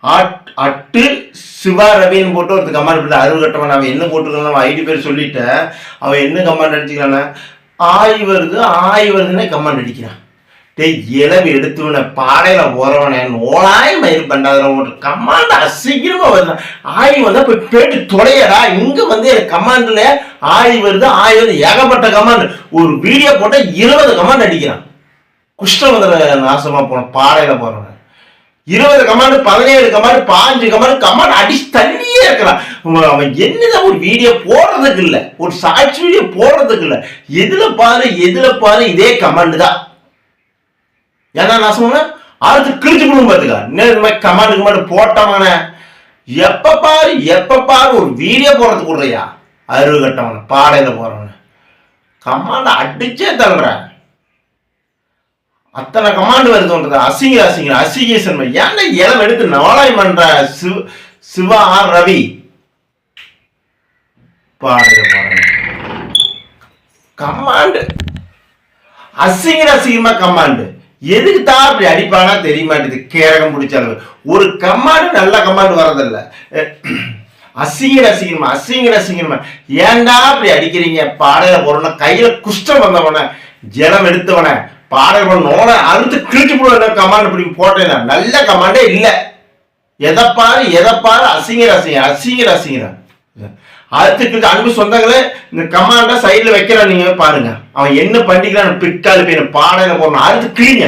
At Siva ரவின்னு போட்டு ஒருத்தர் command பண்ணி அறுபது கட்டவன் அவன் என்ன போட்டுருக்கான் ஐடி பேர் சொல்லிட்டேன். அவன் என்ன கமாண்ட் அடிச்சுக்கிறான ஆய் வருதுன்னே கமாண்ட் அடிக்கிறான். டேய் இளவு எடுத்துவன பாடையில போறவனே நோலாய் மயில் பண்ணாத கமாண்ட் அசைக்கிறமா வருது. ஆய் வந்தா போய் பேட்டு தொலையடா. இங்க எனக்கு கமாண்ட்ல ஆய் வருது ஏகப்பட்ட கமாண்ட். ஒரு வீடியோ போட்டா 20 கமாண்ட் அடிக்கிறான். குஷ்டம் நாசமா போன பாடையில போறவன் 20 கமாண்ட் 17 கமாண்ட் 15 கமாண்ட் அடிச்சு தள்ளியே இருக்கிறான். அவன் என்னதான் ஒரு வீடியோ போடுறதுக்கு இல்ல, ஒரு சாட்சி வீடியோ போடுறதுக்கு இல்ல. எதுல பாரு இதே கமாண்ட் தான். ஏன்னா நான் சொன்னேன் அடுத்து கிழிச்சு போடும் பாத்துக்கா. இன்னும் கமாண்ட் போட்டவன எப்ப பாரு ஒரு வீடியோ போடுறதுக்கு விடுறியா? அறுவு கட்டவன பாடையில போறவன கமாண்ட் அடிச்சே தள்ளுற. அத்தனை கமாண்ட் வருது. அசிங்கேஷன் ஏன்டா இளம் எடுத்து நவலாய் பண்ற சிவா ரவி பாடையில போறவன கமாண்ட் அசிங்கமா கமாண்ட். எதுக்கு தான் அப்படி அடிப்பானா தெரிய மாட்டேது. கேரகம் பிடிச்சாலும் ஒரு கமாண்ட் நல்ல கமாண்ட் வரதில்ல. அசிங்கமா ஏன்டா அப்படி அடிக்கிறீங்க? பாடையில போறோம்னா கையில குஷ்டம் வந்தவன ஜலம் எடுத்தவன பாடையில போன அடுத்து கிழிச்சு போட கமாண்ட் இப்படி போட்டேன். நல்ல கமாண்டே இல்ல. எதை பாரு அசிங்கர. அடுத்து அன்பு சொந்தங்களே இந்த கமாண்ட சைட்ல வைக்கிறான். நீங்க பாருங்க அவன் என்ன பண்ணிக்கிறான். பிற்கால போய் பாடையில போடணும். அடுத்து கிளீங்க